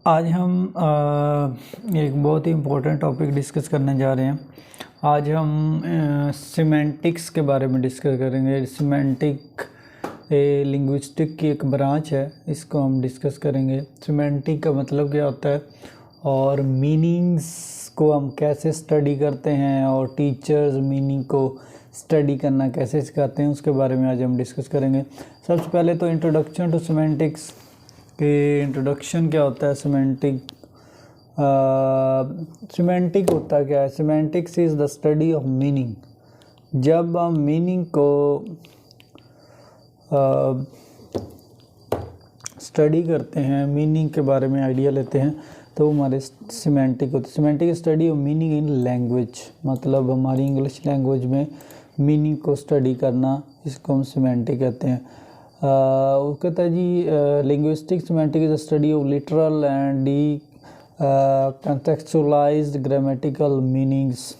आज हम एक बहुत ही इम्पोर्टेंट टॉपिक डिस्कस करने जा रहे हैं। आज हम सिमेंटिक्स के बारे में डिस्कस करेंगे। सिमेंटिक लिंग्विस्टिक की एक ब्रांच है, इसको हम डिस्कस करेंगे। सिमेंटिक का मतलब क्या होता है और मीनिंग्स को हम कैसे स्टडी करते हैं और टीचर्स मीनिंग को स्टडी करना कैसे सिखाते हैं, उसके बारे में आज हम डिस्कस करेंगे। सबसे पहले तो इंट्रोडक्शन टू सिमेंटिक्स कि इंट्रोडक्शन क्या होता है। सिमेंटिक होता क्या है? Semantics is the study of meaning. जब हम मीनिंग को स्टडी करते हैं, मीनिंग के बारे में आइडिया लेते हैं, तो हमारे सिमेंटिक होती है। Semantic study of meaning in language, मतलब हमारी इंग्लिश लैंग्वेज में मीनिंग को स्टडी करना, इसको हम सिमेंटिक कहते हैं। वो कहता है जी linguistic semantic is the study of literal and decontextualised grammatical meanings.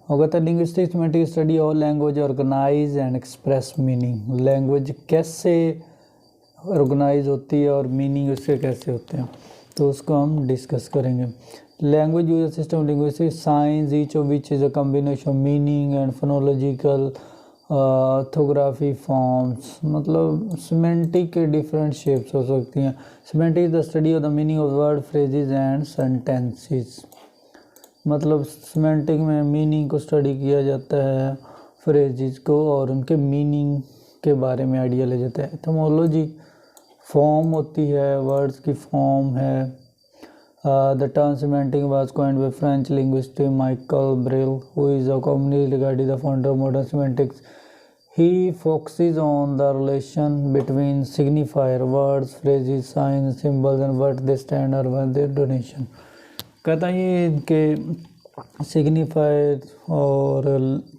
वो कहता है linguistic semantic study of language organise and express meaning. Language कैसे ऑर्गेनाइज होती है और मीनिंग उसके कैसे होते हैं, तो उसको हम डिस्कस करेंगे। Language use system linguistic science each of which is a combination of meaning and phonological orthography forms. मतलब सिमेंटिक के डिफरेंट शेप्स हो सकती हैं। Semantic is the study of the meaning of word, phrases and sentences. मतलब semantic में meaning को study किया जाता है, फ्रेजेस को, और उनके मीनिंग के बारे में आइडिया ले जाते हैं। एटिमोलॉजी फॉर्म होती है, वर्ड्स की फॉर्म है। The term semantic was coined by French linguist Michael Brill, who is commonly regarded the founder of modern semantics. He focuses on the relation between signifier, words, phrases, signs, symbols, and what they stand or what their donation. कहता है ये इनके signifier और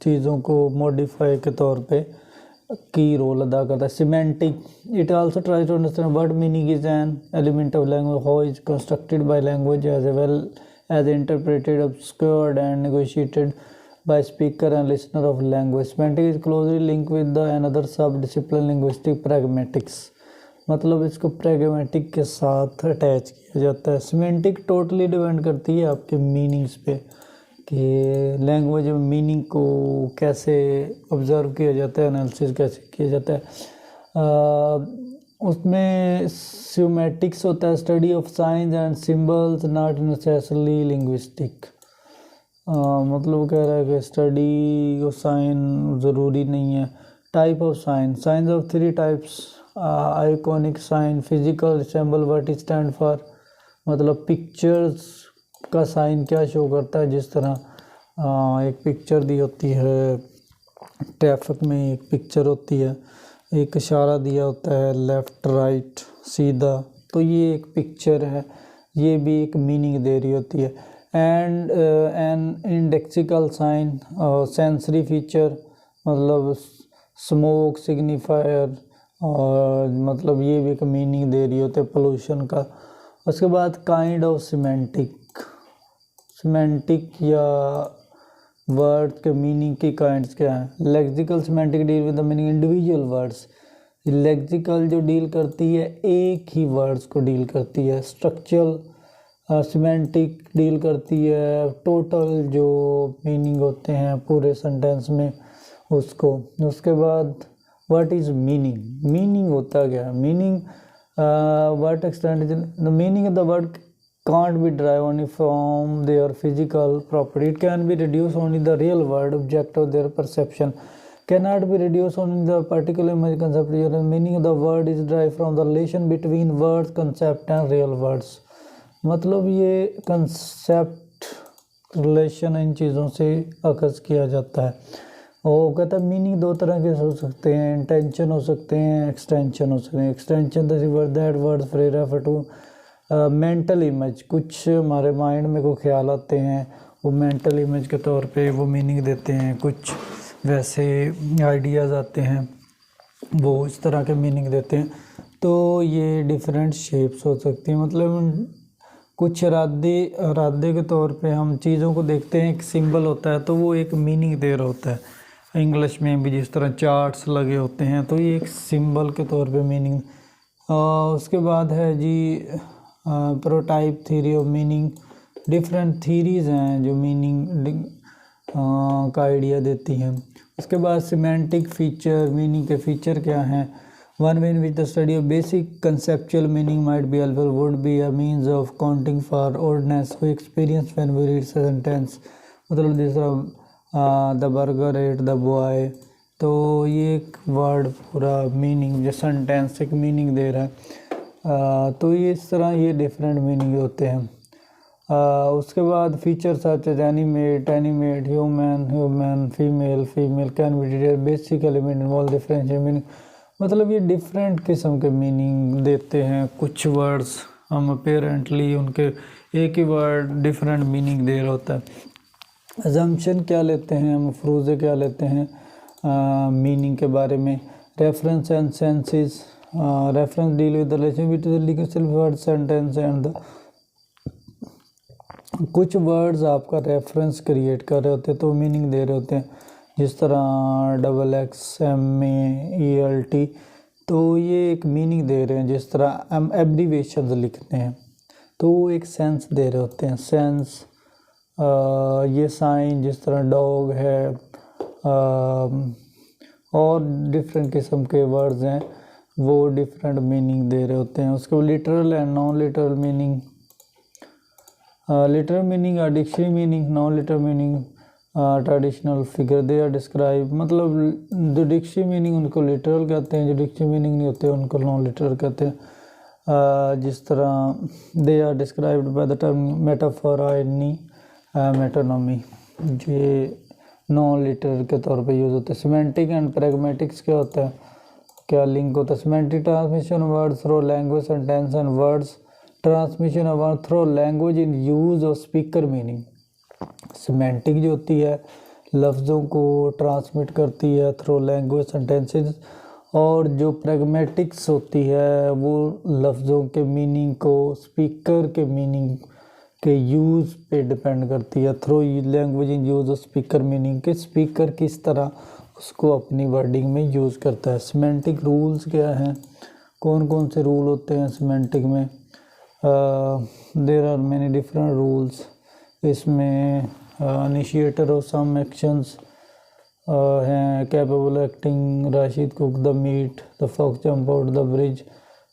चीज़ों को modify के तौर पे की रोल अदा करता है। Semantic it also try to understand word meaning is an element of language, how is constructed by language as well as interpreted, obscured and negotiated by speaker and listener of language. Semantic is closely link with the another sub discipline linguistic pragmatics. मतलब इसको pragmatic के साथ attach किया जाता है। Semantic totally depend करती है आपके मीनिंग्स पे कि लैंग्वेज में मीनिंग को कैसे ऑब्ज़र्व किया जाता है, एनालिसिस कैसे किया जाता है। उसमें सिमेंटिक्स होता है study of science and symbols, not necessarily linguistic. मतलब कह रहा है कि स्टडी ऑफ साइन ज़रूरी नहीं है। Type of sign, signs of three types, iconic sign, physical resemble what is stand for, मतलब पिक्चर्स का साइन क्या शो करता है। जिस तरह एक पिक्चर दी होती है ट्रैफिक में, एक पिक्चर होती है, एक इशारा दिया होता है लेफ़्ट राइट सीधा, तो ये एक पिक्चर है, ये भी एक मीनिंग दे रही होती है। And an indexical sign, sensory feature, मतलब स्मोक सिग्निफायर, और मतलब ये भी एक मीनिंग दे रही होती है पोल्यूशन का। उसके बाद काइंड ऑफ सिमेंटिक, सिमेंटिक या वर्ड के मीनिंग की काइंड्स क्या हैं। Lexical semantic deal with the meaning individual words. Lexical जो डील करती है एक ही वर्ड्स को डील करती है। स्ट्रक्चरल सिमेंटिक डील करती है टोटल जो मीनिंग होते हैं पूरे सेंटेंस में उसको। उसके बाद व्हाट इज़ मीनिंग, मीनिंग होता क्या है। Meaning what extent is the meaning of the word can't be derived only from their physical property. It can be reduced only the real word object of their perception, cannot be reduced only the particular image concept. The meaning of the word is derived from the relation between words concept and real words. मतलब ये concept relation इन चीज़ों से अखज़ किया जाता है। वो कहता है मीनिंग दो तरह के हो सकते हैं, इंटेंशन हो सकते हैं, एक्सटेंशन हो सकते हैं। Extension that words refer to mental image, कुछ हमारे माइंड में को ख्याल आते हैं, वो मेंटल इमेज के तौर पे वो मीनिंग देते हैं। कुछ वैसे आइडियाज़ आते हैं, वो इस तरह के मीनिंग देते हैं। तो ये डिफरेंट शेप्स हो सकती हैं। मतलब कुछ इरादे के तौर पे हम चीज़ों को देखते हैं, एक सिंबल होता है तो वो एक मीनिंग दे रहा होता है। इंग्लिश में भी जिस तरह चार्ट्स लगे होते हैं तो ये एक सिंबल के तौर पे मीनिंग। उसके बाद है जी prototype theory of meaning, different theories हैं जो मीनिंग का आइडिया देती हैं। उसके बाद सिमेंटिक फीचर, मीनिंग के फीचर क्या हैं। One way in which the study of basic conceptual meaning might be helpful would be a means of counting for oddness we experience when we read sentence. मतलब जिस तरह the burger ate the boy, तो ये एक word पूरा meaning जो sentence एक meaning दे रहा है। तो ये इस तरह ये डिफरेंट मीनिंग होते हैं। उसके बाद features such as animate, human, female can be detail basic element involve differential meaning. मतलब ये डिफरेंट किस्म के मीनिंग देते हैं। कुछ वर्ड्स हम अपेरेंटली उनके एक ही वर्ड डिफरेंट मीनिंग दे रहा होता है। अजम्पशन क्या लेते हैं, मफरूज़े क्या लेते हैं मीनिंग के बारे में। Reference and senses, reference deal with the relation between the legal word sentence and the, कुछ वर्ड्स आपका रेफरेंस क्रिएट कर रहे होते हैं तो मीनिंग दे रहे होते हैं, जिस तरह XXMAELT, तो ये एक मीनिंग दे रहे हैं। जिस तरह हम एब्रीवेशंस लिखते हैं तो वो एक सेंस दे रहे होते हैं, सेंस। ये साइन जिस तरह डॉग है, और डिफरेंट किस्म के वर्ड्स हैं वो डिफरेंट मीनिंग दे रहे होते हैं। उसके बाद literal and non literal meaning. Literal meaning और dictionary meaning, non literal meaning traditional figure they are describe. मतलब जो डिक्शनरी मीनिंग उनको लिटरल कहते हैं, जो डिक्शनरी मीनिंग नहीं होते उनको नॉन लिटरल कहते हैं। जिस तरह they are described by the term metaphor any metonymy, ये नॉन लिटरल के तौर पे यूज़ होते हैं। सिमेंटिक एंड प्रैग्मेटिक्स क्या होता है, क्या लिंक होता है। Semantic transmission words through language sentence and words transmission of word through language in use of speaker meaning. Semantic जो होती है लफ्ज़ों को ट्रांसमिट करती है थ्रू लैंग्वेज सेंटेंसेस, और जो प्रैग्मेटिक्स होती है वो लफ्ज़ों के मीनिंग को स्पीकर के मीनिंग के यूज़ पे डिपेंड करती है। Through language in use of speaker meaning के स्पीकर किस तरह उसको अपनी वर्डिंग में यूज़ करता है। सिमेंटिक रूल्स क्या हैं, कौन कौन से रूल होते हैं सिमेंटिक में। There are many different rules. इसमें इनिशिएटर ऑफ सम एक्शंस हैं, capable acting, Rashid cook the meat, the fox jump out the bridge.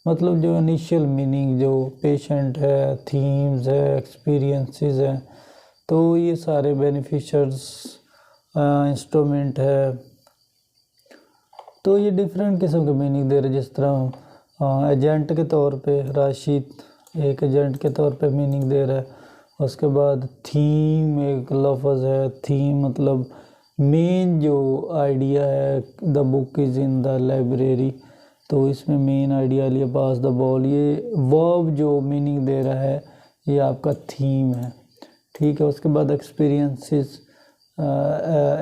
मतलब जो इनिशियल मीनिंग जो पेशेंट है, थीम्स है, एक्सपीरियंसेस हैं, तो ये सारे बेनिफिशर्स, इंस्ट्रूमेंट है, तो ये डिफरेंट किस्म के मीनिंग दे रहे। जिस तरह एजेंट के तौर पे राशिद एक एजेंट के तौर पे मीनिंग दे रहा है। उसके बाद थीम एक लफ्ज़ है, थीम मतलब मेन जो आइडिया है, the book is in the library, तो इसमें मेन आइडिया लिया पास द बॉल। ये वर्ब जो मीनिंग दे रहा है ये आपका थीम है, ठीक है। उसके बाद एक्सपीरियंसेस,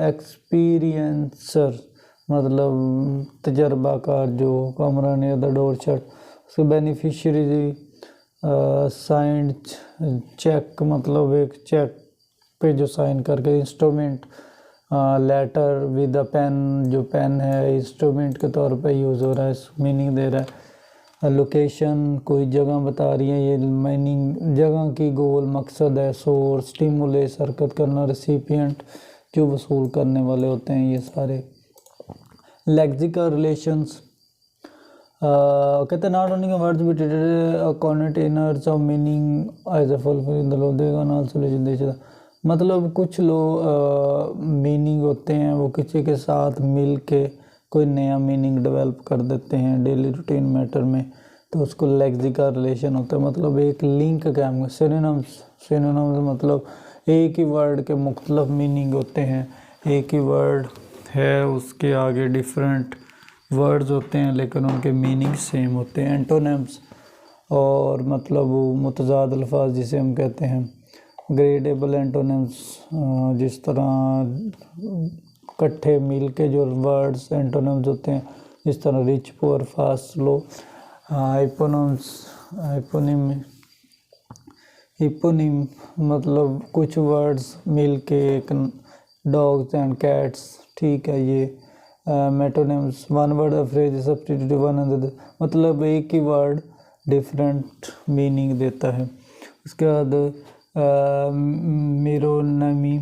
एक्सपीरियंसर मतलब तजर्बाकार जो कमरा नियर द डोर शट। उसके बेनिफिशरी साइन चेक, मतलब एक चेक पे जो साइन करके। Instrument letter with a pen, जो पेन है इंस्ट्रूमेंट के तौर पे यूज़ हो रहा है, मीनिंग दे रहा है। लोकेशन कोई जगह बता रही है, ये मीनिंग जगह की गोल मकसद है। सोर्स स्टिमुलेस हरकत करना, रेसिपिएंट जो वसूल करने वाले होते हैं, ये सारे। लेक्सिकल रिलेशंस कहते हैं not only words but containers of meaning as a fulfil the लोदेगा नॉल सॉल्यूशन दे। मतलब कुछ लोग मीनिंग होते हैं वो किसी के साथ मिल के कोई नया मीनिंग डेवलप कर देते हैं डेली रूटीन मैटर में, तो उसको लेक्सिकल रिलेशन होता है। मतलब एक लिंक क्या है। सिनोनिम्स मतलब एक ही वर्ड के मुख्तलिफ मीनिंग होते हैं, एक ही वर्ड है उसके आगे डिफरेंट वर्ड्स होते हैं लेकिन उनके मीनिंग सेम होते हैं। एंटोनिम्स और मतलब वो मुतज़ाद अल्फाज जिसे हम कहते हैं। ग्रेडेबल एंटोनिम्स जिस तरह इकट्ठे मिल के जो वर्ड्स एंटोनिम्स होते हैं, जिस तरह रिच, पुअर, फास्ट, स्लो। हिपोनिम मतलब कुछ वर्ड्स मिल के एक डॉग्स एंड कैट्स, ठीक है। ये metonyms one word phrase substitute one another, मतलब एक ही वर्ड डिफरेंट मीनिंग देता है। उसके बाद मेरोनमी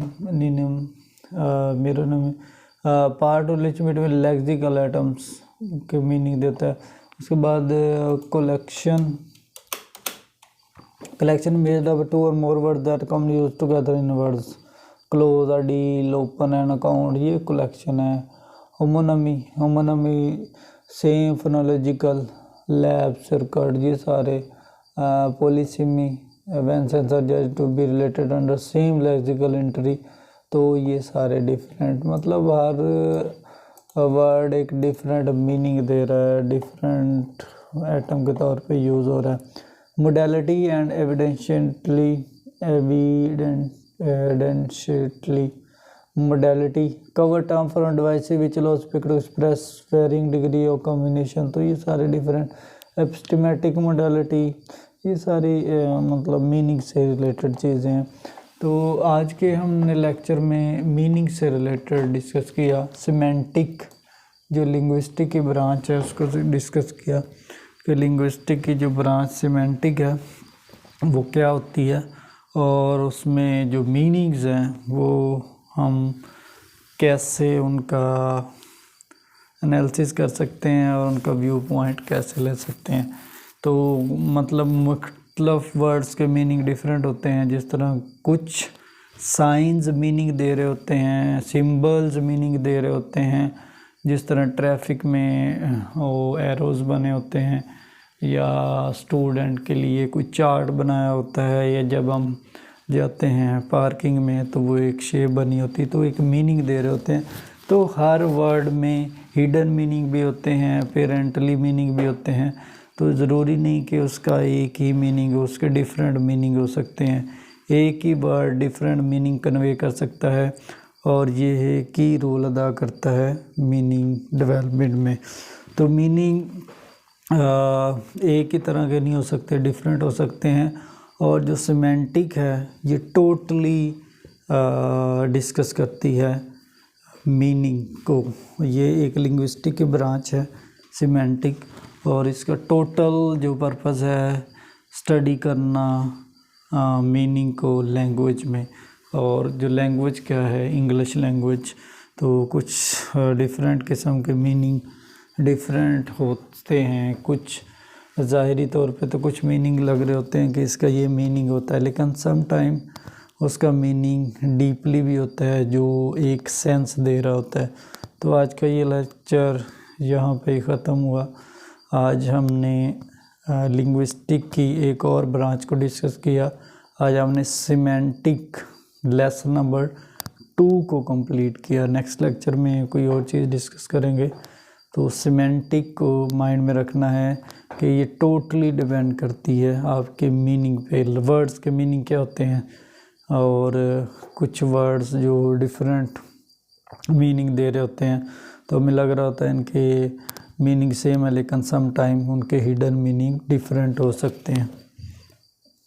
पार्ट और लिचमेट में लेक्सिकल आइटम्स के मीनिंग देता है। उसके बाद collection made of 2 or more words that come used together in words, close a deal, open an account, ये collection है। homonymy same phonological lapse recurred, ये सारे polysemy events are judged to be related under same lexical entry, तो ये सारे different, मतलब हर word एक different meaning दे रहा है, डिफरेंट आइटम के तौर पे यूज़ हो रहा है। Modality and evidentially modality cover term for devices which allows speaker to express varying degree of combination, तो ये सारे डिफरेंट। एपिस्टेमेटिक मोडालिटी, ये सारी मतलब मीनिंग से रिलेटेड चीज़ें हैं। तो आज के हमने लेक्चर में मीनिंग से रिलेटेड डिस्कस किया। सिमेंटिक जो लिंग्विस्टिक की ब्रांच है उसको डिस्कस किया कि लिंग्विस्टिक की जो ब्रांच सिमेंटिक है वो क्या होती है, और उसमें जो मीनिंग्स हैं वो हम कैसे उनका एनालिसिस कर सकते हैं और उनका व्यू पॉइंट कैसे ले सकते हैं। तो मतलब मुख्तलिफ वर्ड्स के मीनिंग डिफरेंट होते हैं। जिस तरह कुछ साइंस मीनिंग दे रहे होते हैं, सिंबल्स मीनिंग दे रहे होते हैं, जिस तरह ट्रैफिक में वो एरोज़ बने होते हैं, या स्टूडेंट के लिए कोई चार्ट बनाया होता है, या जब हम जाते हैं पार्किंग में तो वो एक शेप बनी होती है, तो एक मीनिंग दे रहे होते हैं। तो हर वर्ड में हिडन मीनिंग भी होते हैं, पेरेंटली मीनिंग भी होते हैं। तो ज़रूरी नहीं कि उसका एक ही मीनिंग हो, उसके डिफरेंट मीनिंग हो सकते हैं। एक ही वर्ड डिफरेंट मीनिंग कन्वे कर सकता है, और ये है की रोल अदा करता है मीनिंग डेवलपमेंट में। तो मीनिंग एक ही तरह के नहीं हो सकते, डिफरेंट हो सकते हैं। और जो सिमेंटिक है ये टोटली डिस्कस करती है मीनिंग को। ये एक लिंग्विस्टिक की ब्रांच है सिमेंटिक, और इसका टोटल जो पर्पस है स्टडी करना मीनिंग को लैंग्वेज में। और जो लैंग्वेज क्या है, इंग्लिश लैंग्वेज, तो कुछ डिफरेंट किस्म के मीनिंग डिफरेंट होते हैं। कुछ ज़ाहिरी तौर पे तो कुछ मीनिंग लग रहे होते हैं कि इसका ये मीनिंग होता है, लेकिन सम टाइम उसका मीनिंग डीपली भी होता है जो एक सेंस दे रहा होता है। तो आज का ये लेक्चर यहाँ पे ख़त्म हुआ। आज हमने लिंग्विस्टिक की एक और ब्रांच को डिस्कस किया। आज हमने सिमेंटिक लेसन नंबर 2 को कंप्लीट किया। नेक्स्ट लेक्चर में कोई और चीज़ डिस्कस करेंगे। तो सिमेंटिक को माइंड में रखना है कि ये टोटली डिपेंड करती है आपके मीनिंग पे। वर्ड्स के मीनिंग क्या होते हैं, और कुछ वर्ड्स जो डिफरेंट मीनिंग दे रहे होते हैं, तो हमें लग रहा होता है इनके मीनिंग सेम है, लेकिन सम टाइम उनके हिडन मीनिंग डिफरेंट हो सकते हैं।